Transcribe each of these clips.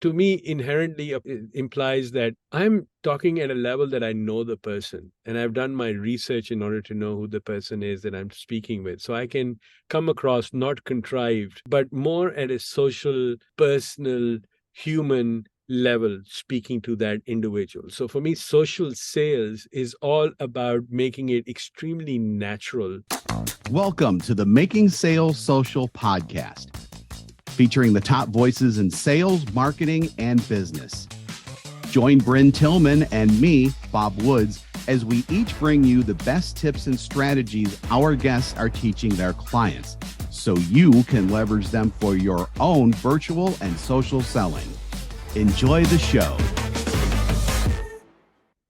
to me inherently implies that I'm talking at a level that I know the person and I've done my research in order to know who the person is that I'm speaking with. So I can come across not contrived, but more at a social, personal, human level speaking to that individual. So for me, social sales is all about making it extremely natural. Welcome to the Making Sales Social podcast, featuring the top voices in sales, marketing, and business. Join Bryn Tillman and me, Bob Woods, as we each bring you the best tips and strategies our guests are teaching their clients, so you can leverage them for your own virtual and social selling. Enjoy the show.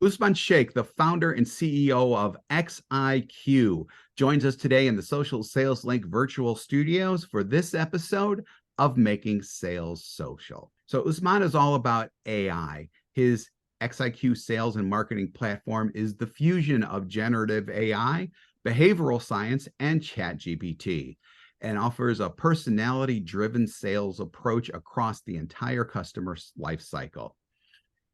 Usman Sheikh, the founder and CEO of XIQ, joins us today in the Social Sales Link virtual studios for this episode of Making Sales Social. So Usman is all about AI. His XIQ sales and marketing platform is the fusion of generative AI, behavioral science, and Chat GPT, and offers a personality-driven sales approach across the entire customer life cycle.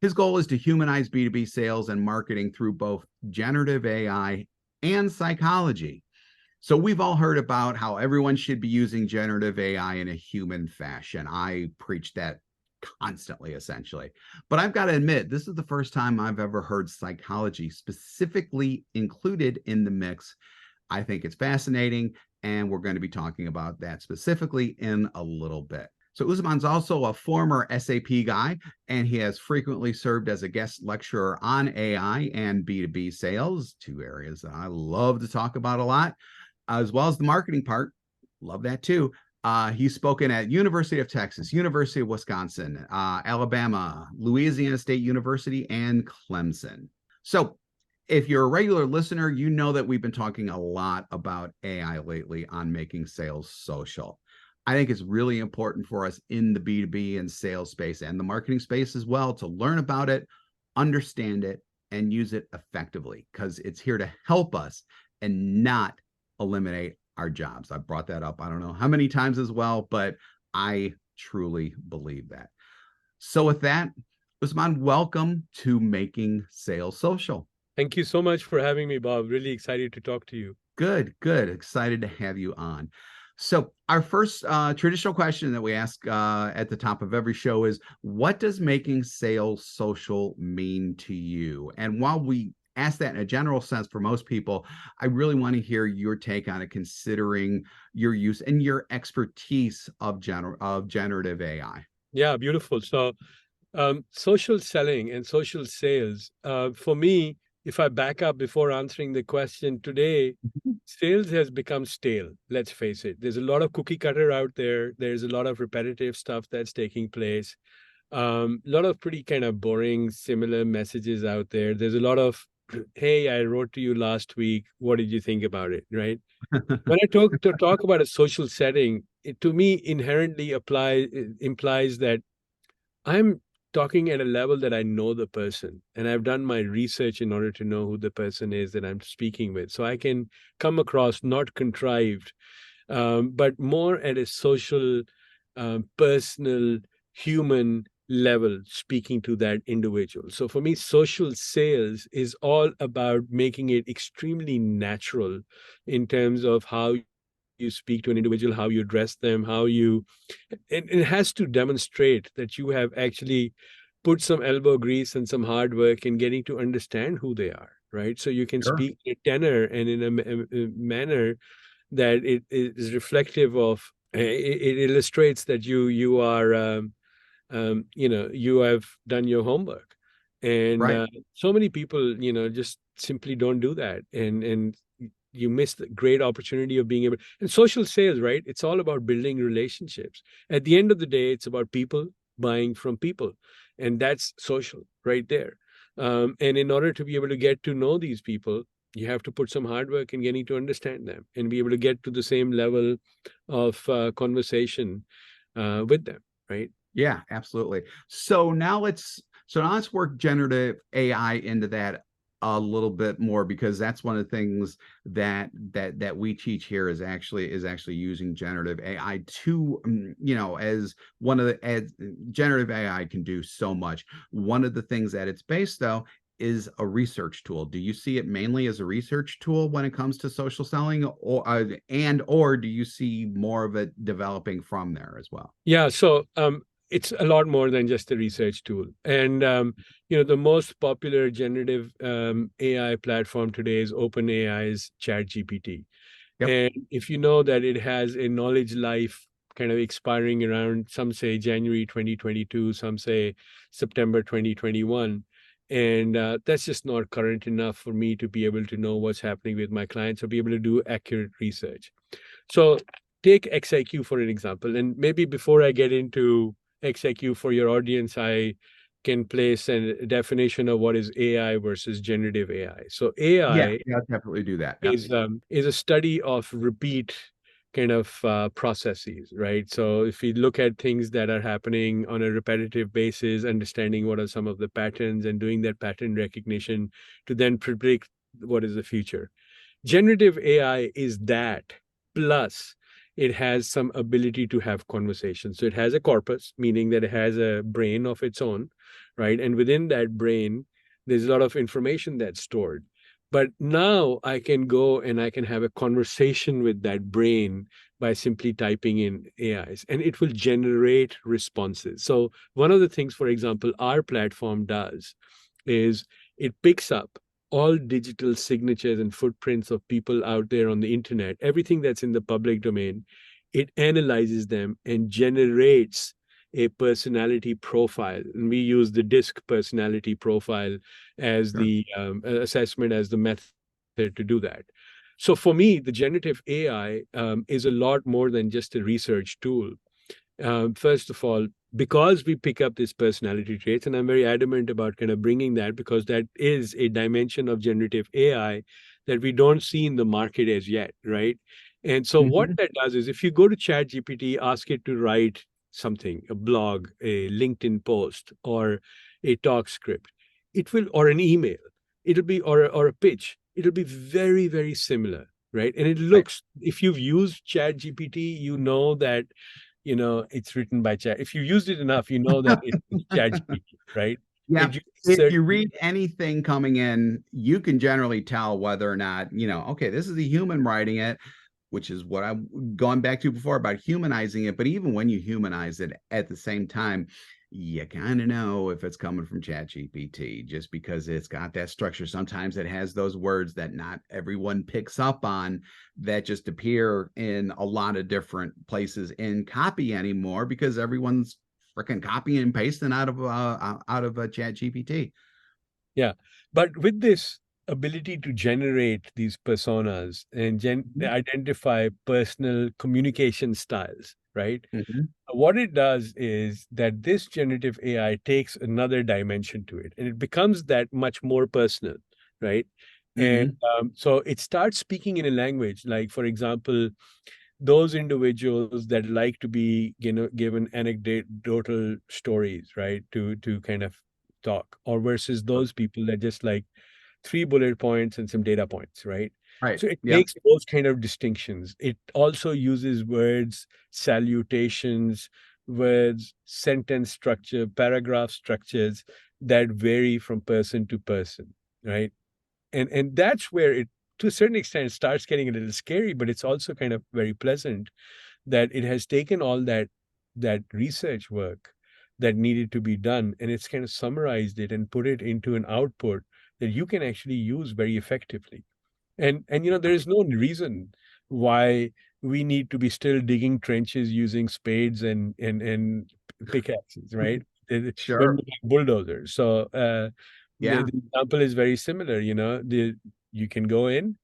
His goal is to humanize B2B sales and marketing through both generative AI and psychology. So we've all heard about how everyone should be using generative AI in a human fashion. I preach that constantly, essentially. But I've got to admit, this is the first time I've ever heard psychology specifically included in the mix. I think it's fascinating, and we're going to be talking about that specifically in a little bit. So Usman's also a former SAP guy, and he has frequently served as a guest lecturer on AI and B2B sales, two areas that I love to talk about a lot, as well as the marketing part. Love that too. He's spoken at University of Texas, University of Wisconsin, Alabama, Louisiana State University, and Clemson. So if you're a regular listener, you know that we've been talking a lot about AI lately on Making Sales Social. I think it's really important for us in the B2B and sales space and the marketing space as well to learn about it, understand it, and use it effectively, because it's here to help us and not eliminate our jobs. I've brought that up, I don't know how many times as well, but I truly believe that. So with that, Usman, welcome to Making Sales Social. Thank you so much for having me, Bob. Really excited to talk to you. Good. Excited to have you on. So our first traditional question that we ask at the top of every show is, what does making sales social mean to you? And while we ask that in a general sense for most people, I really want to hear your take on it, considering your use and your expertise of generative AI. Yeah, beautiful. So social selling and social sales, for me, if I back up before answering the question today, sales has become stale. Let's face it. There's a lot of cookie cutter out there. There's a lot of repetitive stuff that's taking place. A lot of pretty kind of boring, similar messages out there. There's a lot of, hey, I wrote to you last week. What did you think about it? Right. When I talk about a social setting, it to me inherently implies that I'm talking at a level that I know the person and I've done my research in order to know who the person is that I'm speaking with. So I can come across not contrived, but more at a social, personal, human level speaking to that individual. So for me, social sales is all about making it extremely natural in terms of how you speak to an individual, how you address them, it has to demonstrate that you have actually put some elbow grease and some hard work in getting to understand who they are, right? So you can Sure. speak in a tenor and in a manner that it is reflective of, it illustrates that you are, you have done your homework. And Right. so many people, just simply don't do that. And you miss the great opportunity of being able, and social sales, right? It's all about building relationships. At the end of the day, it's about people buying from people. And that's social right there. And in order to be able to get to know these people, you have to put some hard work in getting to understand them and be able to get to the same level of conversation with them, right? Yeah, absolutely. So now let's work generative AI into that a little bit more, because that's one of the things that we teach here is actually using generative AI to, as one of the as generative AI can do so much. One of the things that it's based, though, is a research tool. Do you see it mainly as a research tool when it comes to social selling, or do you see more of it developing from there as well? Yeah, so it's a lot more than just a research tool. And the most popular generative AI platform today is OpenAI's Chat GPT. Yep. And if you know that it has a knowledge life kind of expiring around, some say January 2022, some say September 2021. And that's just not current enough for me to be able to know what's happening with my clients or be able to do accurate research. So take XIQ for an example. And maybe before I get into XIQ for your audience, I can place a definition of what is AI versus generative AI. So Yeah, AI yeah, definitely do that. Yep. is a study of repeat kind of processes, right? So if we look at things that are happening on a repetitive basis, understanding what are some of the patterns and doing that pattern recognition to then predict what is the future. Generative AI is that, plus it has some ability to have conversations. So it has a corpus, meaning that it has a brain of its own, right? And within that brain, there's a lot of information that's stored. But now I can go and I can have a conversation with that brain by simply typing in AIs, and it will generate responses. So one of the things, for example, our platform does is it picks up all digital signatures and footprints of people out there on the internet, everything that's in the public domain. It analyzes them and generates a personality profile. And we use the DISC personality profile as Sure. the assessment, as the method to do that. So for me, the generative AI is a lot more than just a research tool. First of all, because we pick up this personality traits, and I'm very adamant about kind of bringing that because that is a dimension of generative AI that we don't see in the market as yet, right? And so what Mhm. that does is if you go to Chat GPT, ask it to write something, a blog, a LinkedIn post, or a talk script, it will, or an email, it'll be, or a pitch, it'll be very, very similar, right? And it Right. looks, if you've used Chat GPT, you know that it's written by Chat. If you used it enough, you know that it's Chat GPT, right? Yeah. And you If you certainly, read anything coming in, you can generally tell whether or not, okay, this is a human writing it, which is what I'm going back to before about humanizing it. But even when you humanize it at the same time, you kind of know if it's coming from ChatGPT just because it's got that structure. Sometimes it has those words that not everyone picks up on that just appear in a lot of different places in copy anymore because everyone's freaking copying and pasting out of a Chat GPT. yeah. But with this ability to generate these personas and identify personal communication styles, right? Mhm. What it does is that this generative AI takes another dimension to it and it becomes that much more personal, right? And Mhm. so it starts speaking in a language, like, for example, those individuals that like to be, given anecdotal stories, right, to kind of talk, or versus those people that just like three bullet points and some data points, right? Right. So it Yeah. makes those kind of distinctions. It also uses words, salutations, words, sentence structure, paragraph structures that vary from person to person, right? And that's where it, to a certain extent, starts getting a little scary, but it's also kind of very pleasant that it has taken all that research work that needed to be done, and it's kind of summarized it and put it into an output that you can actually use very effectively. And there is no reason why we need to be still digging trenches using spades and pickaxes, right? When Sure. we have bulldozers. So Yeah. the example is very similar. You can go in,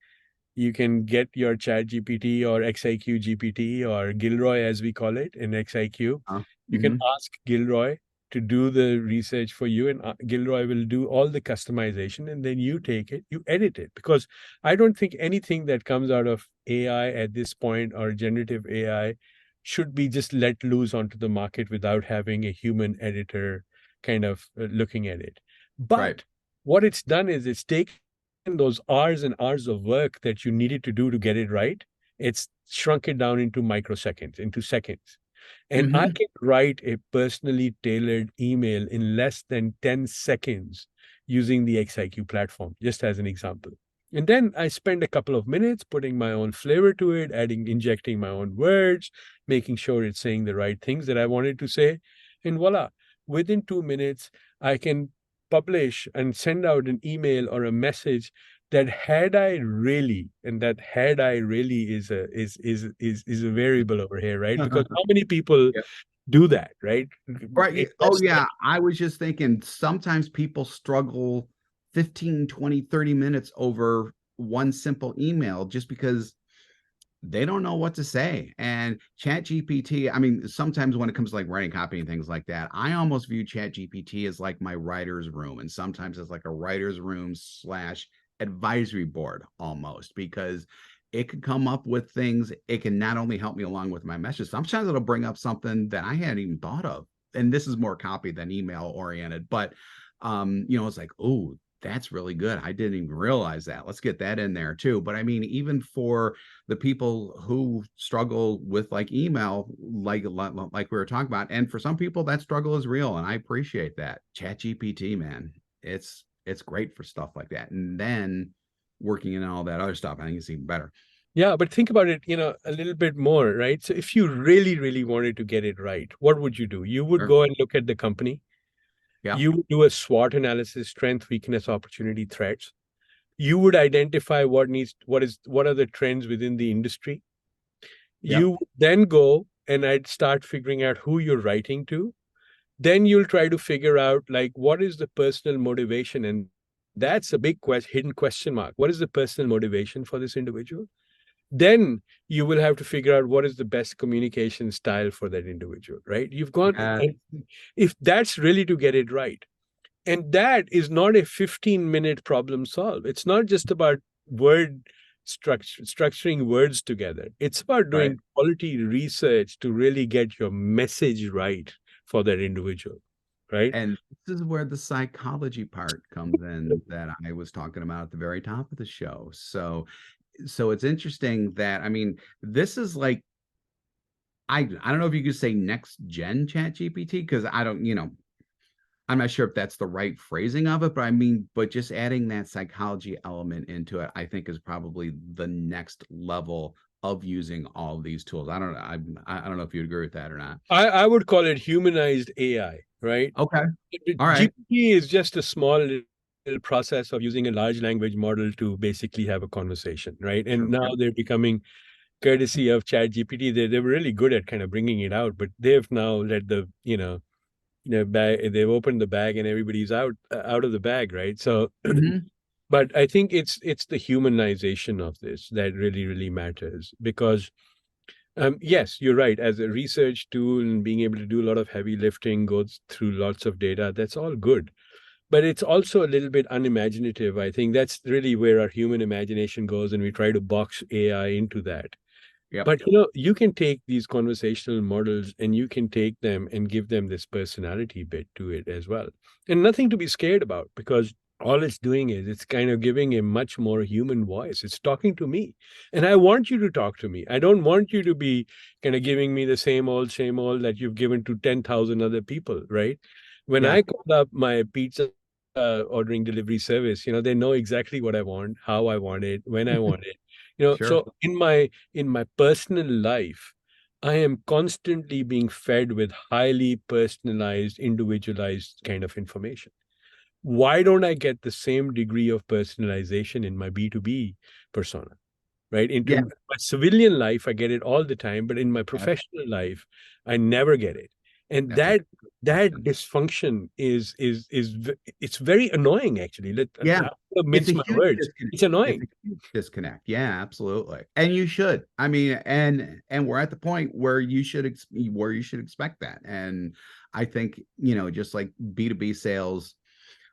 you can get your Chat GPT or XIQ GPT or Gilroy, as we call it in XIQ. You can Mhm. ask Gilroy to do the research for you, and Gilroy will do all the customization, and then you take it, you edit it. Because I don't think anything that comes out of AI at this point, or generative AI, should be just let loose onto the market without having a human editor kind of looking at it. Right. But what it's done is it's taken those hours and hours of work that you needed to do to get it right. It's shrunk it down into microseconds, into seconds. And I Hmm. can write a personally tailored email in less than 10 seconds using the XIQ platform, just as an example. And then I spend a couple of minutes putting my own flavor to it, injecting my own words, making sure it's saying the right things that I wanted to say. And voila, within 2 minutes, I can publish and send out an email or a message that had I really, and that had I really is a variable over here, right? Because how many people Yeah. do that, right? Right. Oh, Invest yeah. I was just thinking sometimes people struggle 15, 20, 30 minutes over one simple email just because they don't know what to say. And Chat GPT, I mean, sometimes when it comes to like writing copy and things like that, I almost view Chat GPT as like my writer's room. And sometimes it's like a writer's room slash advisory board almost, because it could come up with things. It can not only help me along with my message, sometimes it'll bring up something that I hadn't even thought of. And this is more copy than email oriented, but it's like, oh, that's really good. I didn't even realize that. Let's get that in there too. But I mean, even for the people who struggle with like email, like we were talking about, and for some people that struggle is real, and I appreciate that. Chat GPT, man, it's great for stuff like that. And then working in all that other stuff, I think it's even better. Yeah, but think about it, a little bit more, right? So if you really, really wanted to get it right, what would you do? You would Sure. go and look at the company. Yeah. You would do a SWOT analysis, strength, weakness, opportunity, threats. You would identify what are the trends within the industry. Yep. You then go and I'd start figuring out who you're writing to. Then you'll try to figure out like what is the personal motivation, and that's a big hidden question mark. What is the personal motivation for this individual? Then you will have to figure out what is the best communication style for that individual, right? You've gone, Yeah. and if that's really to get it right, and that is not a 15-minute problem solve. It's not just about word structuring words together. It's about Right. doing quality research to really get your message right for that individual, right? And this is where the psychology part comes in that I was talking about at the very top of the show. So it's interesting that, I mean, this is like, I don't know if you could say next gen Chat GPT, because I don't, I'm not sure if that's the right phrasing of it, but I mean, but just adding that psychology element into it, I think is probably the next level of using all of these tools. I don't know if you agree with that or not. I would call it humanized AI, right? Okay. All right. GPT is just a small little process of using a large language model to basically have a conversation, right? And True. now Yep. they're becoming courtesy of Chat GPT. They were really good at kind of bringing it out, but they've now let bag, they've opened the bag and everybody's out of the bag, right? So, Hmm. but I think it's the humanization of this that really, really matters because yes, you're right. As a research tool and being able to do a lot of heavy lifting, go through lots of data, that's all good. But it's also a little bit unimaginative. I think that's really where our human imagination goes, and we try to box AI into that. Yep. But you can take these conversational models and you can take them and give them this personality bit to it as well. And nothing to be scared about because all it's doing is it's kind of giving a much more human voice. It's talking to me. And I want you to talk to me. I don't want you to be kind of giving me the same old that you've given to 10,000 other people, right? When Yeah. I call up my pizza ordering delivery service, they know exactly what I want, how I want it, when I want it. Sure. So in my personal life, I am constantly being fed with highly personalized, individualized kind of information. Why don't I get the same degree of personalization in my B2B persona? Right? Into Yeah. my civilian life, I get it all the time, but in my That's professional life, I never get it. And that's a that question. dysfunction it's very annoying actually. I'm Yeah. gonna It's a mince my huge words. disconnect. It's It's a annoying. huge disconnect. Yeah, absolutely. And you should. I mean, and we're at the point where where you should expect that. And I think, just like B2B sales,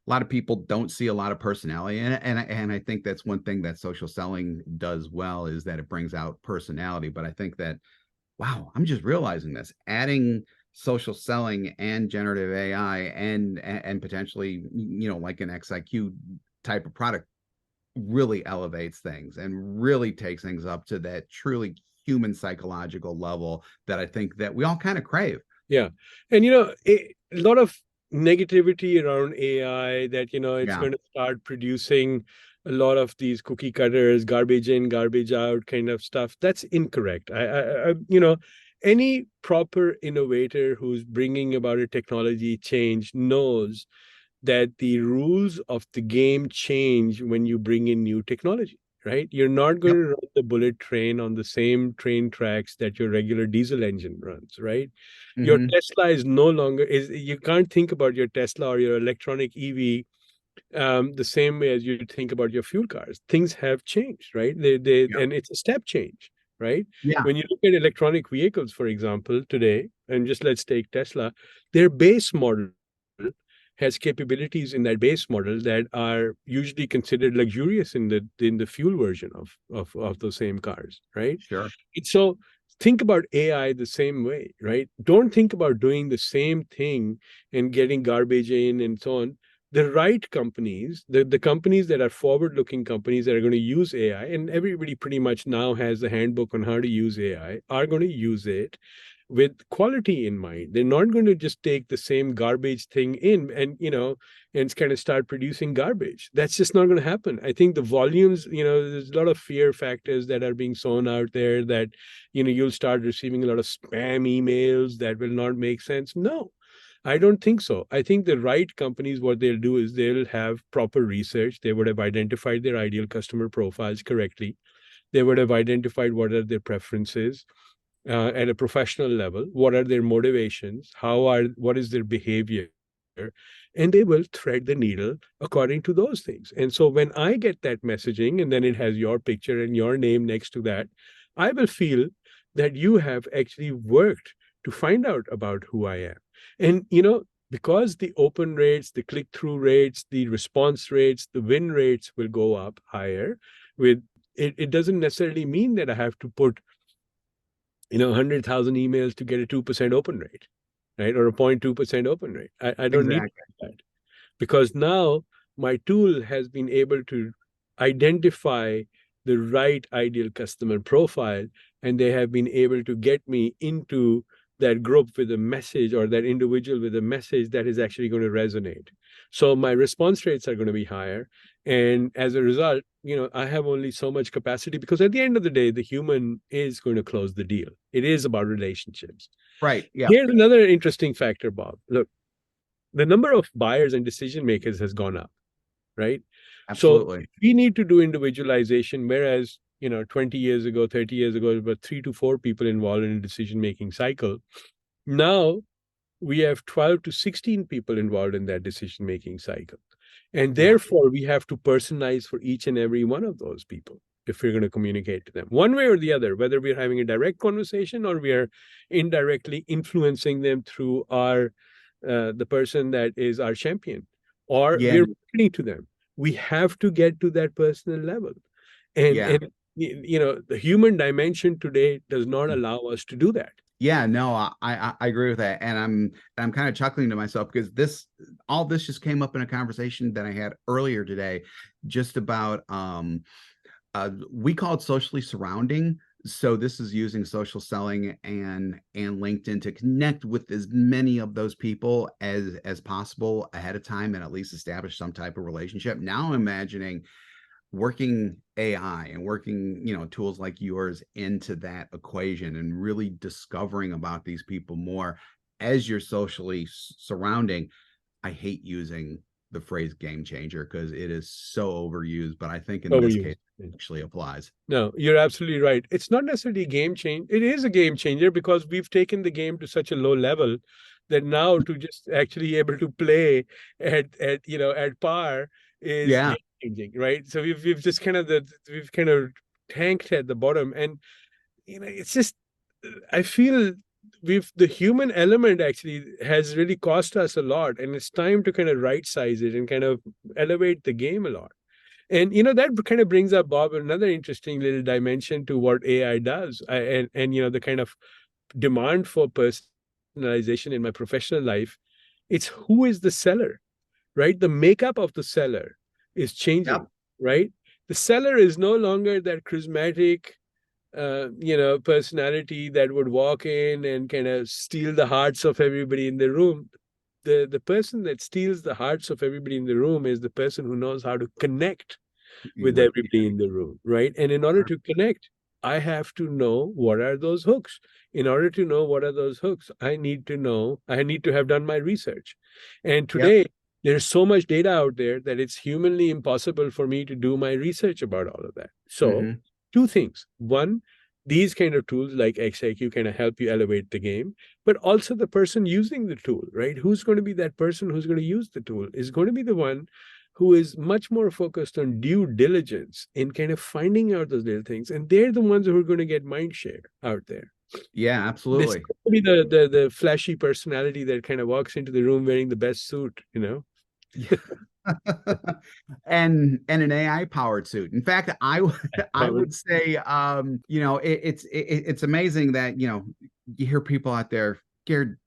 a lot of people don't see a lot of personality in it. And I think that's one thing that social selling does well, is that it brings out personality. But I think that, wow, I'm just realizing this. Adding social selling and generative AI and potentially, like an XIQ type of product really elevates things and really takes things up to that truly human psychological level that I think that we all kind of crave. Yeah. And, a lot of negativity around AI that, it's Yeah, going to start producing a lot of these cookie cutters, garbage in, garbage out kind of stuff. That's incorrect. Any proper innovator who's bringing about a technology change knows that the rules of the game change when you bring in new technology, right? You're not going yep. to run the bullet train on the same train tracks that your regular diesel engine runs, right? Your Hmm. Tesla is no longer is you can't think about your Tesla or your electronic EV the same way as you think about your fuel cars. Things have changed, right? Yep. And it's a step change, right? Yeah, When you look at electronic vehicles, for example, today, and just let's take Tesla, their base model has capabilities in that base model that are usually considered luxurious in the fuel version of those same cars, right? sure. So think about AI the same way, right? Don't think about doing the same thing and getting garbage in and so on. The right companies, the companies that are forward-looking companies that are going to use AI, and everybody pretty much now has the handbook on how to use AI, are going to use it with quality in mind. They're not going to just take the same garbage thing in and kind of start producing garbage. That's just not going to happen. I think the volumes, there's a lot of fear factors that are being sown out there that, you'll start receiving a lot of spam emails that will not make sense. No, I don't think so. I think the right companies, what they'll do is they'll have proper research. They would have identified their ideal customer profiles correctly. They would have identified what are their preferences at a professional level. What are their motivations? What is their behavior? And they will thread the needle according to those things. And so when I get that messaging and then it has your picture and your name next to that, I will feel that you have actually worked to find out about who I am. And, because the open rates, the click through rates, the response rates, the win rates will go up higher with it doesn't necessarily mean that I have to put 100,000 emails to get a 2% open rate, right? Or a 0.2% open rate. I don't need Exactly. that because now my tool has been able to identify the right ideal customer profile, and they have been able to get me into that group with a message or that individual with a message that is actually going to resonate. So my response rates are going to be higher. And as a result, I have only so much capacity because at the end of the day, the human is going to close the deal. It is about relationships. Right. Yeah, Here's another interesting factor, Bob. Look, the number of buyers and decision makers has gone up, right? So absolutely. we need to do individualization, whereas 20 years ago, 30 years ago, there were 3 to 4 people involved in a decision-making cycle. Now we have 12 to 16 people involved in that decision-making cycle. And Yeah. therefore, we have to personalize for each and every one of those people if we're going to communicate to them one way or the other, whether we're having a direct conversation or we are indirectly influencing them through the person that is our champion, or Yeah. we're marketing to them. We have to get to that personal level. And, Yeah. and the human dimension today does not allow us to do that. Yeah, no, I agree with that, and I'm kind of chuckling to myself because all this just came up in a conversation that I had earlier today, just about we call it socially surrounding. So this is using social selling and LinkedIn to connect with as many of those people as possible ahead of time and at least establish some type of relationship. Now I'm imagining working AI and working, tools like yours into that equation and really discovering about these people more as you're socially surrounding. I hate using the phrase game changer because it is so overused, but I think in this case Overused. it actually applies. No, you're absolutely right. It's not necessarily a game change. It is a game changer because we've taken the game to such a low level that now to just actually able to play at par is Yeah. game changing, right? So we've just we've kind of tanked at the bottom, and it's just I feel the human element actually has really cost us a lot, and it's time to kind of right size it and kind of elevate the game a lot. And that kind of brings up, Bob, another interesting little dimension to what AI does, and the kind of demand for personalization in my professional life, it's who is the seller, right? The makeup of the seller is changing, Yep. right? The seller is no longer that charismatic, personality that would walk in and kind of steal the hearts of everybody in the room. The person that steals the hearts of everybody in the room is the person who knows how to connect with With everybody in the room, right? And in order to connect, I have to know what are those hooks. In order to know what are those hooks, I need to have done my research. And Yep. today, there's so much data out there that it's humanly impossible for me to do my research about all of that. So, Hmm. two things. One, these kind of tools like XIQ kind of help you elevate the game, but also the person using the tool, right? Who's going to be that person who's going to use the tool is going to be the one who is much more focused on due diligence in kind of finding out those little things. And they're the ones who are going to get mind share out there. Yeah, This absolutely. could be the flashy personality that kind of walks into the room wearing the best suit, you know? Yeah. And an AI powered suit. In fact, I Um, would say it's amazing that you hear people out there scared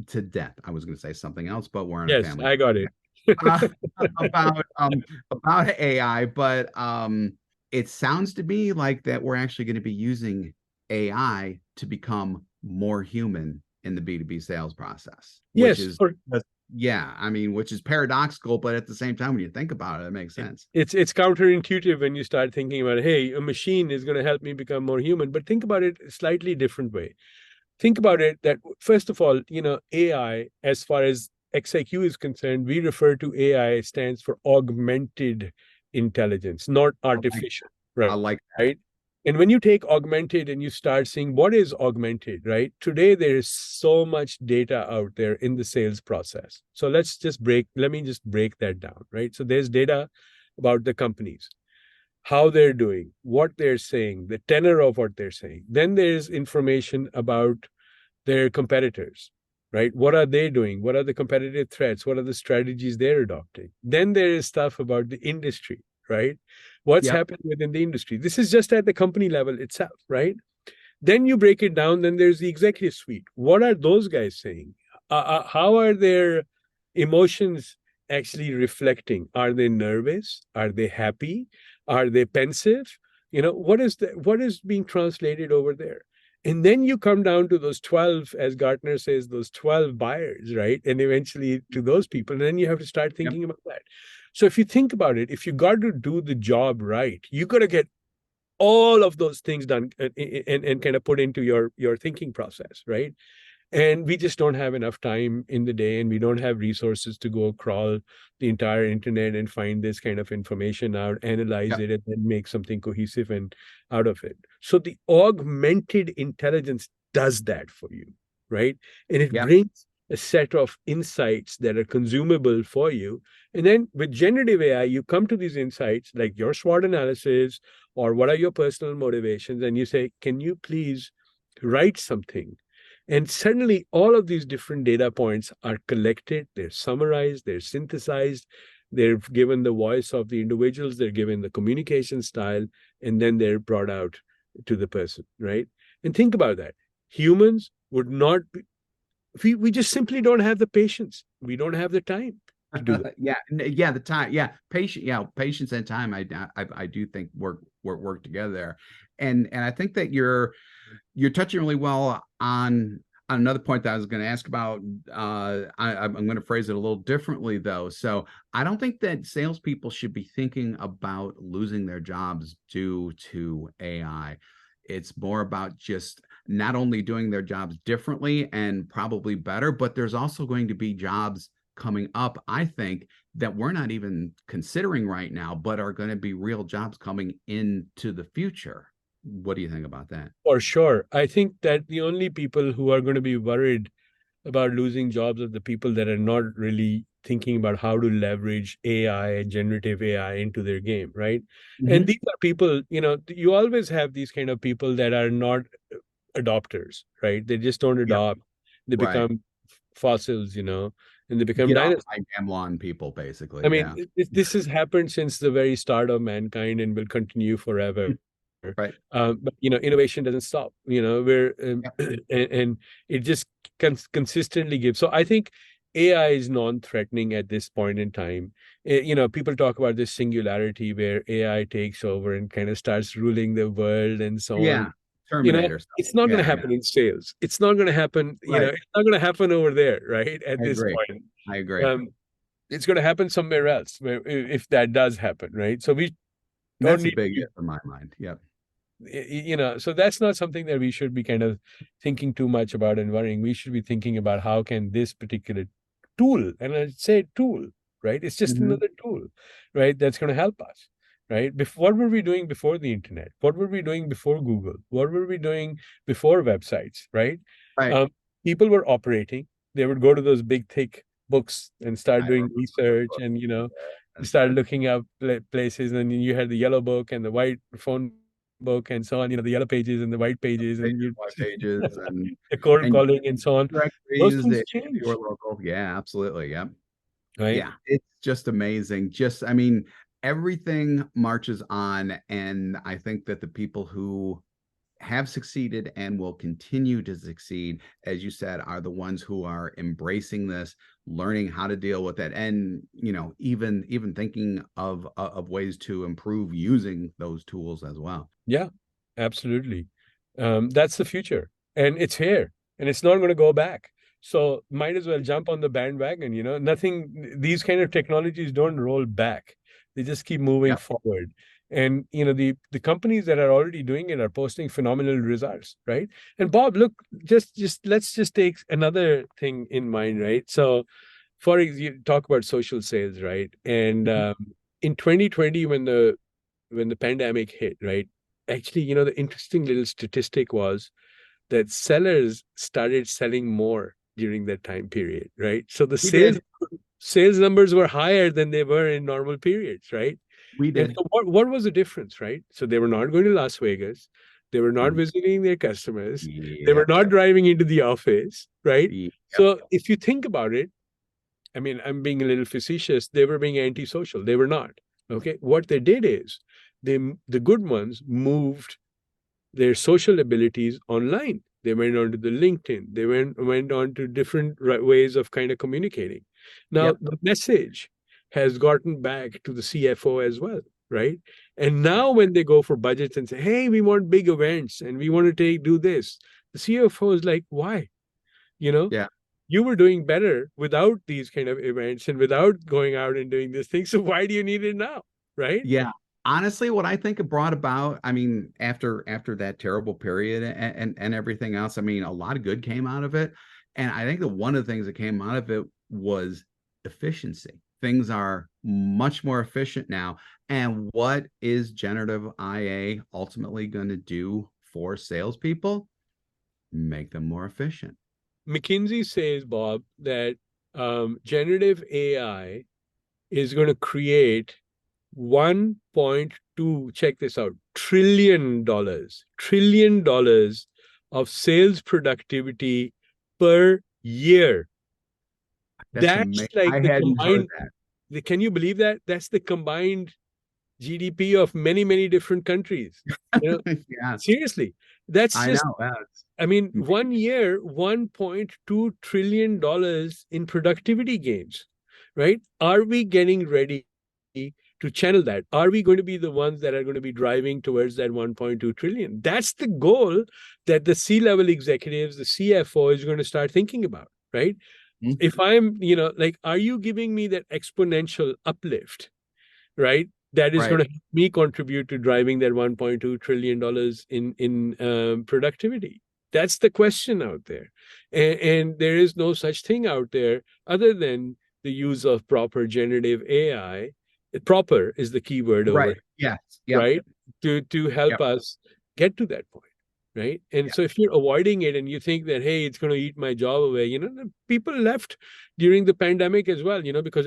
to death. I was going to say something else, but we're in a yes, family I got it. uh, about AI, but it sounds to me like that we're actually going to be using AI to become more human in the B2B sales process, which Yes, is for yeah, I mean, which is paradoxical, but at the same time, when you think about it, it makes sense. it's counterintuitive when you start thinking about, hey, a machine is going to help me become more human. But think about it a slightly different way. Think about it that first of all, AI, as far as XIQ is concerned, we refer to AI stands for augmented intelligence, not I like artificial, I right? like that. Right. And when you take augmented and you start seeing what is augmented, right? Today there is so much data out there in the sales process. So let me just break that down, right? So there's data about the companies, how they're doing, what they're saying, the tenor of what they're saying. Then there's information about their competitors, right? What are they doing? What are the competitive threats? What are the strategies they're adopting? Then there is stuff about the industry, right? What's Yep. happening within the industry? This is just at the company level itself, right? Then you break it down, then there's the executive suite. What are those guys saying? How are their emotions actually reflecting? Are they nervous? Are they happy? Are they pensive? What is being translated over there? And then you come down to those 12, as Gartner says, those 12 buyers, right? And eventually to those people. And then you have to start Yep. thinking about that. So if you think about it, if you got to do the job right, you got to get all of those things done and kind of put into your thinking process, right? And we just don't have enough time in the day, and we don't have resources to go crawl the entire internet and find this kind of information out, analyze Yep. it, and then make something cohesive and out of it. So the augmented intelligence does that for you, right? And it Yep. brings a set of insights that are consumable for you. And then with generative AI, you come to these insights like your SWOT analysis or what are your personal motivations, and you say, can you please write something? And suddenly, all of these different data points are collected, they're summarized, they're synthesized, they're given the voice of the individuals, they're given the communication style, and then they're brought out to the person, right? And think about that. Humans would not be, we just simply don't have the patience. We don't have the time to do that. Yeah, yeah, the time, yeah, patience and time. I do think work together there, and I think that you're touching really well on another point that I was going to ask about. I'm going to phrase it a little differently though. So I don't think that salespeople should be thinking about losing their jobs due to AI. It's more about just not only doing their jobs differently and probably better, but there's also going to be jobs coming up, I think, that we're not even considering right now, but are going to be real jobs coming into the future. What do you think about that? For sure. I think that the only people who are going to be worried about losing jobs are the people that are not really thinking about how to leverage AI and generative AI into their game, right? And Hmm. these are people, you always have these kind of people that are not adopters, right? They just don't Yep. adopt. They Right. become fossils, and they become Get off dinosaurs. my damn lawn, people, basically. I mean, Yeah. this has happened since the very start of mankind and will continue forever. Right. But innovation doesn't stop. Where Yep. and it just consistently gives. So I think AI is non-threatening at this point in time. People talk about this singularity where AI takes over and kind of starts ruling the world and so on. Yeah. Terminator stuff. It's not going to Yeah. Yeah. happen in sales. It's not going to happen. Right. It's not going to happen over there, right? At I this agree. point, I agree. um, it's going to happen somewhere else. Where if that does happen, right? So we And don't that's a need big to if in my mind. Yep. so that's not something that we should be kind of thinking too much about and worrying. We should be thinking about how can this particular tool, and I say tool, right? It's just Mhm. another tool, right? That's going to help us, right? What were we doing before the internet? What were we doing before Google? What were we doing before websites, right? Right. Um, People were operating. They would go to those big, thick books and start I doing remember those research, books. and Yes. start looking up places, and you had the yellow book and the white phone book and so on, the yellow pages and the white pages, and Pages, white pages, the cold and calling and so on. Those directories things if you were change, local. Yeah, absolutely. Yep. right? Yeah, it's just amazing. I mean, everything marches on, and I think that the people who have succeeded and will continue to succeed, as you said, are the ones who are embracing this, learning how to deal with it, and even thinking of ways to improve using those tools as well. Yeah, absolutely. That's the future, and it's here, and it's not going to go back. So might as well jump on the bandwagon. Nothing. These kind of technologies don't roll back; they just keep moving Yep. forward. And the companies that are already doing it are posting phenomenal results, right? And Bob, look, just let's just take another thing in mind, right? So, you talk about social sales, right? And Mhm. in 2020, when the pandemic hit, right? Actually, the interesting little statistic was that sellers started selling more during that time period, right? So the We did. sales numbers were higher than they were in normal periods, right? We And did. so what was the difference, right? So they were not going to Las Vegas, they were not Mhm. visiting their customers, they were Yep. not driving into the office, right? Yep. So if you think about it, I mean, I'm being a little facetious. They were being antisocial. They were not. Okay. What they did is the good ones moved their social abilities online. They went on to the LinkedIn. They went on to different ways of kind of communicating. Now Yep. the message has gotten back to the CFO as well, right? And now when they go for budgets and say, "Hey, we want big events and we want to do this," the CFO is like, "Why?" You know, Yeah. you were doing better without these kind of events and without going out and doing this thing. So why do you need it now? Right? Yeah. Honestly, what I think it brought about, I mean, after that terrible period and everything else, I mean, a lot of good came out of it. And I think that one of the things that came out of it was efficiency. Things are much more efficient now. And what is generative IA ultimately going to do for salespeople? Make them more efficient. McKinsey says, Bob, that generative AI is going to create 1.2, check this out, trillion dollars of sales productivity per year. That's That's amazing. like I the hadn't heard combined, that. can you believe that? That's the combined GDP of many, many different countries. You know, Yes, seriously, that's I just, know. That's I mean, 1 year, $1.2 trillion in productivity gains, right? Are we getting ready to channel that? Are we going to be the ones that are going to be driving towards that 1.2 trillion? That's the goal that the C-level executives, the CFO is going to start thinking about, right? Mhm. If I'm, like, are you giving me that exponential uplift, right? That is Right. going to help me contribute to driving that $1.2 trillion in productivity. That's the question out there, and there is no such thing out there other than the use of proper generative AI. Proper is the key word over Right. here, Yes. Yep. right? To help Yep. us get to that point, right? And Yeah. so if you're avoiding it and you think that, hey, it's going to eat my job away, the people left during the pandemic as well, because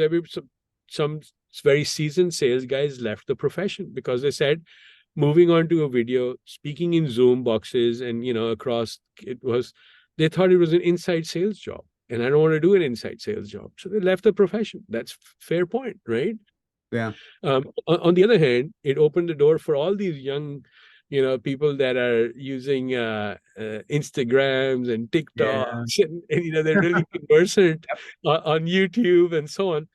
some very seasoned sales guys left the profession because they said moving on to a video, speaking in Zoom boxes and across, they thought it was an inside sales job, and I don't want to do an inside sales job, so they left the profession. That's fair point, right? Yeah. On the other hand, it opened the door for all these young people that are using Instagrams and Yeah. TikToks, and they're really conversant on YouTube and so on.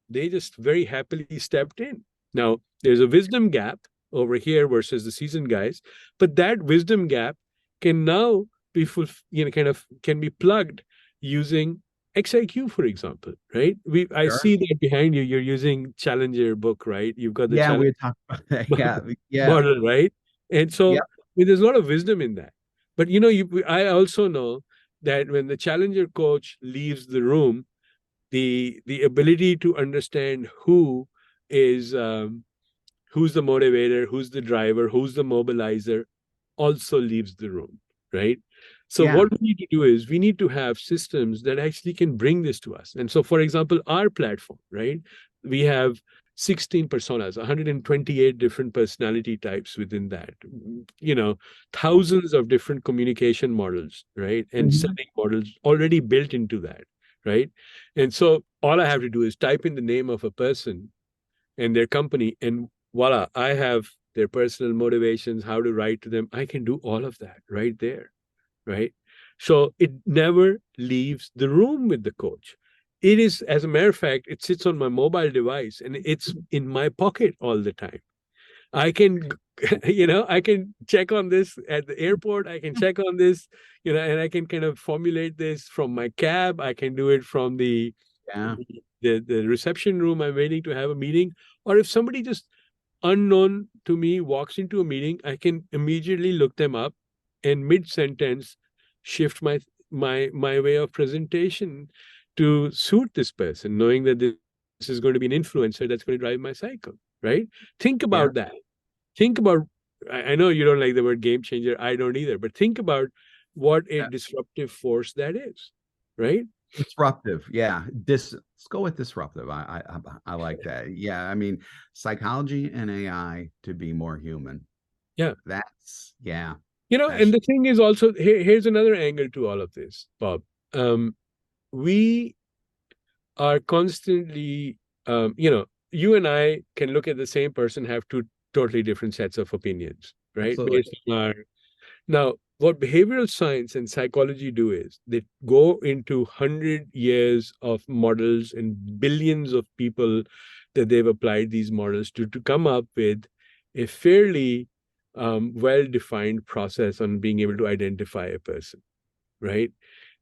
They just very happily stepped in. Now, there's a wisdom gap over here versus the seasoned guys, but that wisdom gap can now be kind of can be plugged using XIQ, for example, right? I Sure. see that behind you. You're using Challenger book, right? You've got the Yeah, Challenger we talked about that. Yeah. Yeah. model, right? And so Yeah. there's a lot of wisdom in that. But I also know that when the Challenger coach leaves the room, the ability to understand is who's the motivator, who's the driver, who's the mobilizer, also leaves the room, right? So Yeah. what we need to do is we need to have systems that actually can bring this to us. And so, for example, our platform, right? We have 16 personas, 128 different personality types within that, thousands of different communication models, right? And Mhm. selling models already built into that, right? And so all I have to do is type in the name of a person and their company, and voila, I have their personal motivations, how to write to them. I can do all of that right there, right? So it never leaves the room with the coach. It is, as a matter of fact, it sits on my mobile device and it's in my pocket all the time. I can, I can check on this at the airport. I can check on this, and I can kind of formulate this from my cab. I can do it from Yeah. the reception room. I'm waiting to have a meeting. Or if somebody just unknown to me walks into a meeting, I can immediately look them up and mid-sentence shift my way of presentation to suit this person, knowing that this is going to be an influencer that's going to drive my cycle, right? Think Yeah. about that. Think about, I know you don't like the word game changer. I don't either, but think about what a Yeah. disruptive force that is, right? Disruptive. Yeah. Let's go with disruptive. I like that. Yeah. I mean, psychology and AI to be more human. Yeah. Yeah. And That's the thing is also, here's another angle to all of this, Bob. We are constantly, you and I can look at the same person, have two totally different sets of opinions, right? absolutely. Based on our Now, what behavioral science and psychology do is they go into 100 years of models and billions of people that they've applied these models to come up with a fairly well-defined process on being able to identify a person, right?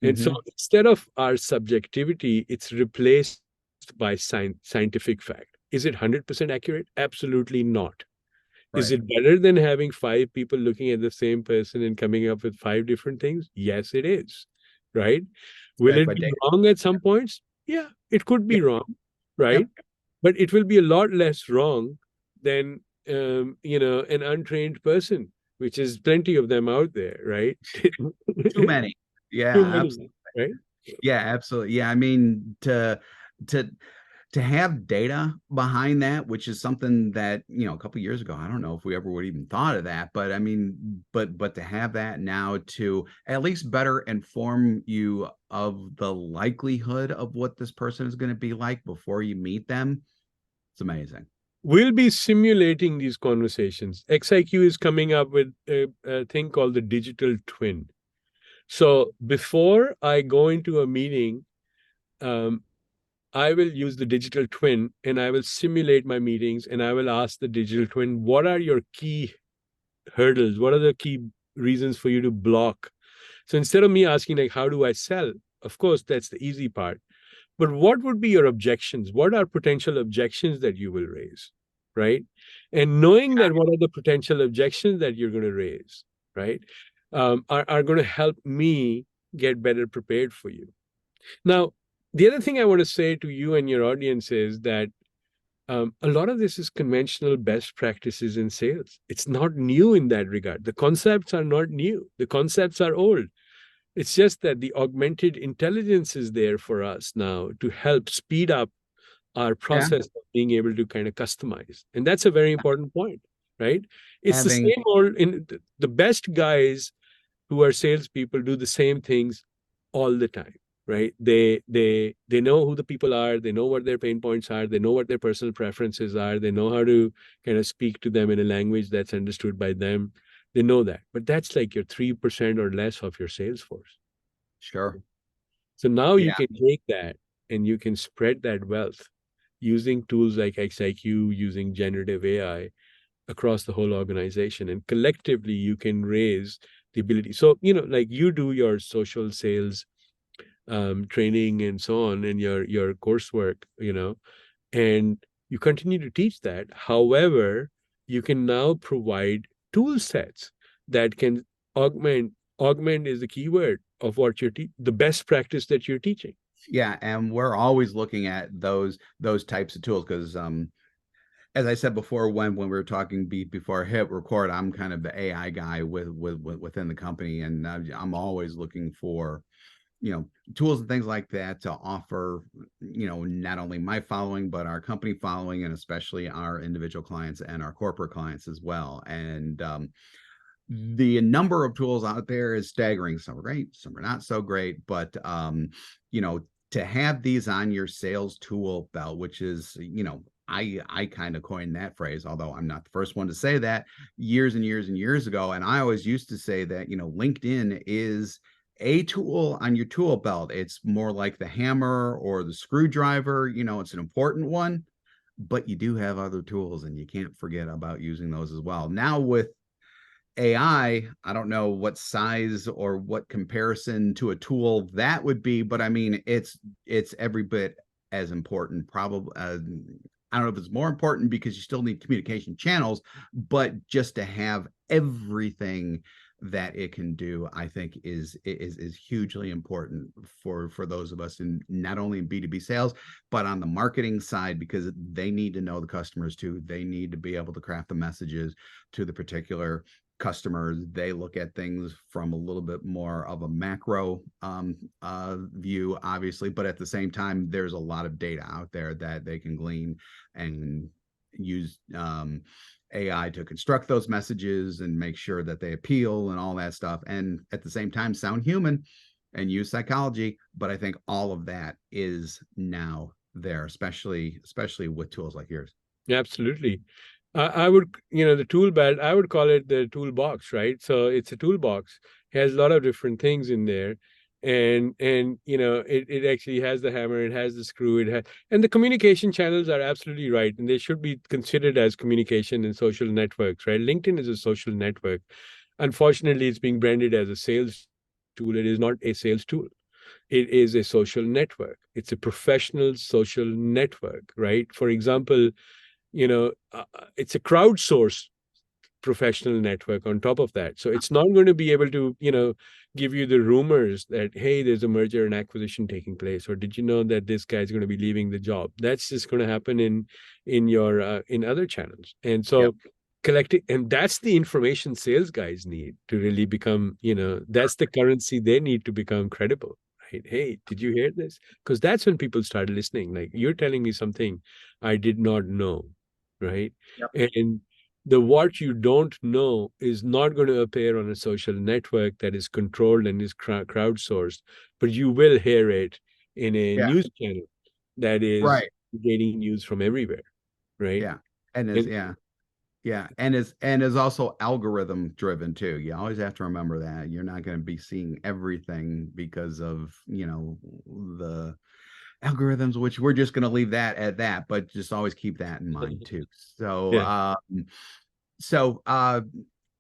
And so Hmm. instead of our subjectivity, it's replaced by scientific fact. Is it 100% accurate? Absolutely not. Is Right. it better than having five people looking at the same person and coming up with five different things? Yes, it is. Right? Will Back it by be data. wrong at some points? Yeah, it could be Yep. wrong. Yep. Right? But it will be a lot less wrong than an untrained person, which is plenty of them out there, right? Too many. Too Yeah. many, Absolutely. right? Yeah. Absolutely. Yeah. I mean, to to have data behind that, which is something that, a couple years ago, I don't know if we ever would even thought of that, but I mean, but to have that now to at least better inform you of the likelihood of what this person is going to be like before you meet them, it's amazing. We'll be simulating these conversations. XIQ is coming up with a thing called the digital twin. So before I go into a meeting, um, I will use the digital twin and I will simulate my meetings and I will ask the digital twin, what are your key hurdles? What are the key reasons for you to block? So instead of me asking, like, how do I sell? Of course, that's the easy part. But what would be your objections? What are potential objections that you will raise? Right. And knowing that what are the potential objections that you're going to raise, right, are going to help me get better prepared for you. Now, the other thing I want to say to you and your audience is that a lot of this is conventional best practices in sales. It's not new in that regard. The concepts are not new, the concepts are old. It's just that the augmented intelligence is there for us now to help speed up our Yeah. process of being able to kind of customize. And that's a very important point, right? It's the Having same old in the best guys who are salespeople do the same things all the time, right? They know who the people are, they know what their pain points are, they know what their personal preferences are, they know how to kind of speak to them in a language that's understood by them. They know that, but that's like your 3% or less of your sales force. Sure. So now you Yeah. can take that and you can spread that wealth using tools like XIQ, using generative AI across the whole organization. And collectively, you can raise the ability. So, like you do your social sales training and so on in your coursework, and you continue to teach that. However, you can now provide tool sets that can augment is the key word of what you're the best practice that you're teaching. Yeah, and we're always looking at those types of tools because as I said before, when we were talking before I hit record, I'm kind of the AI guy within the company, and I'm always looking for tools and things like that to offer not only my following but our company following, and especially our individual clients and our corporate clients as well. And the number of tools out there is staggering. Some are great, some are not so great, but you know to have these on your sales tool belt, which is I kind of coined that phrase, although I'm not the first one to say that, years and years and years ago. And I always used to say that LinkedIn is a tool on your tool belt. It's more like the hammer or the screwdriver. It's an important one, but you do have other tools and you can't forget about using those as well. Now with AI, I don't know what size or what comparison to a tool that would be, but I mean it's every bit as important. Probably, I don't know if it's more important because you still need communication channels, but just to have everything that it can do, I think is hugely important for those of us in not only in B2B sales, but on the marketing side, because they need to know the customers too. They need to be able to craft the messages to the particular customers. They look at things from a little bit more of a macro view, obviously, but at the same time, there's a lot of data out there that they can glean and use AI to construct those messages and make sure that they appeal and all that stuff. And at the same time, sound human and use psychology. But I think all of that is now there, especially with tools like yours. Absolutely. I would, the tool belt, I would call it the toolbox, right? So it's a toolbox, has a lot of different things in there. And it actually has the hammer, it has the screw, and the communication channels are absolutely right. And they should be considered as communication and social networks, right? LinkedIn is a social network. Unfortunately, it's being branded as a sales tool. It is not a sales tool. It is a social network. It's a professional social network, right? For example, it's a crowdsourced professional network on top of that. So it's not going to be able to, give you the rumors that, hey, there's a merger and acquisition taking place, or did you know that this guy's going to be leaving the job? That's just going to happen in your in other channels. And Yep. so collecting, and that's the information sales guys need to really become, that's the currency they need to become credible. Right? Hey, did you hear this? Because that's when people start listening. Like, you're telling me something I did not know, right? Yep. And the what you don't know is not going to appear on a social network that is controlled and is crowdsourced, but you will hear it in a Yeah. news channel that is Right. getting news from everywhere, right? Yeah. And is And yeah. Yeah, and is also algorithm driven too. You always have to remember that you're not going to be seeing everything because of, the algorithms, which we're just going to leave that at that, but just always keep that in mind too. So, yeah, so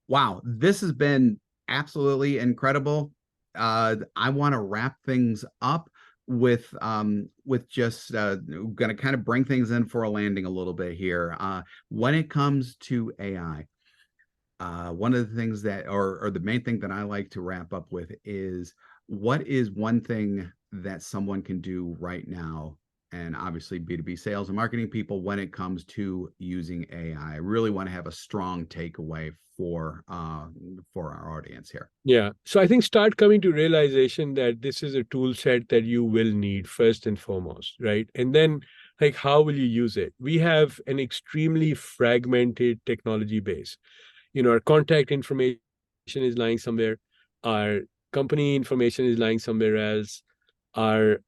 wow, this has been absolutely incredible. I want to wrap things up with just going to kind of bring things in for a landing a little bit here. When it comes to AI, one of the things that, or the main thing that I like to wrap up with is, what is one thing that someone can do right now, and obviously B2B sales and marketing people, when it comes to using AI? I really want to have a strong takeaway for our audience here. yeah. So I think start coming to realization that this is a tool set that you will need first and foremost, right? And then, like, how will you use it? We have an extremely fragmented technology base. Our contact information is lying somewhere, our company information is lying somewhere else, our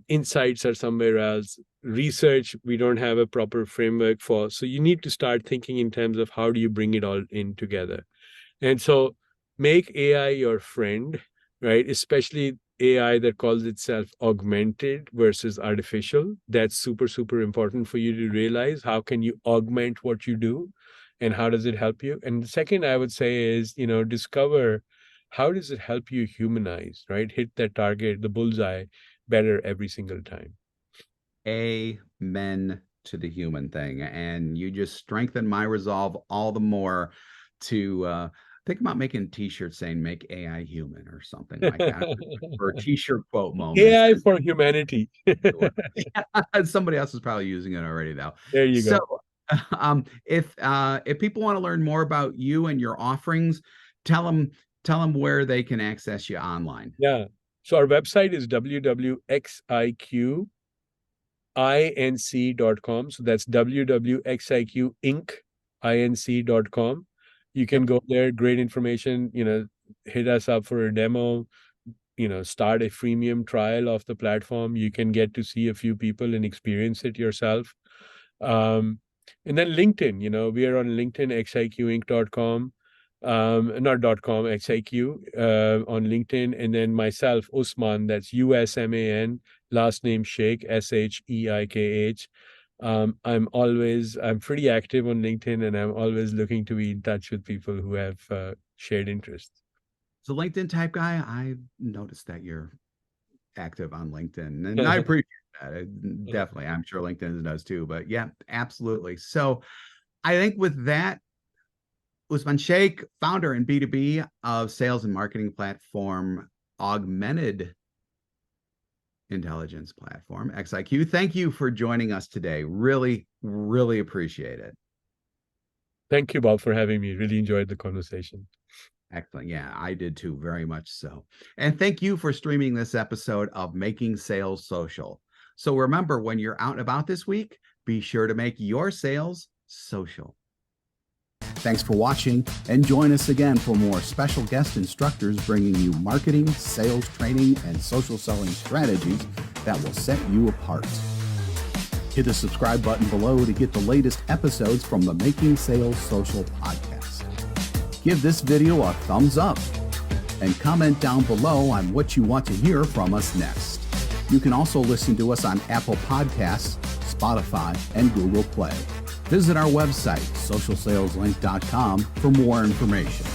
insights are somewhere else, research we don't have a proper framework for. So you need to start thinking in terms of how do you bring it all in together. And so make AI your friend, right? Especially AI that calls itself augmented versus artificial. That's super, super important for you to realize. How can you augment what you do and how does it help you? And the second I would say is, discover how does it help you humanize, right? Hit that target, the bullseye better every single time. Amen to the human thing. And you just strengthen my resolve all the more to think about making a t-shirt saying make AI human or something like that for a t-shirt quote moments. AI for humanity. Yeah, somebody else is probably using it already though. There you So go. if people want to learn more about you and your offerings, tell them where they can access you online. Yeah. So our website is www.xiqinc.com. So that's www.xiqinc.com. You can Yep. go there, great information, hit us up for a demo, start a freemium trial of the platform. You can get to see a few people and experience it yourself. Um, and then LinkedIn, we are on LinkedIn, xiqinc.com, not .com, xiq, on LinkedIn. And then myself, Usman, that's USMAN, last name Sheikh, SHEIKH. I'm pretty active on LinkedIn, and I'm always looking to be in touch with people who have shared interests. So LinkedIn type guy, I noticed that you're active on LinkedIn, and I appreciate that. Definitely, I'm sure LinkedIn does too. But yeah, absolutely. So I think with that, Usman Sheikh, founder and B2B of sales and marketing platform Augmented Intelligence Platform, XIQ. Thank you for joining us today. Really, really appreciate it. Thank you, Bob, for having me. Really enjoyed the conversation. Excellent. Yeah, I did too, very much so. And thank you for streaming this episode of Making Sales Social. So remember, when you're out and about this week, be sure to make your sales social. Thanks for watching, and join us again for more special guest instructors bringing you marketing, sales training, and social selling strategies that will set you apart. Hit the subscribe button below to get the latest episodes from the Making Sales Social podcast. Give this video a thumbs up and comment down below on what you want to hear from us next. You can also listen to us on Apple Podcasts, Spotify, and Google Play. Visit our website, socialsaleslink.com, for more information.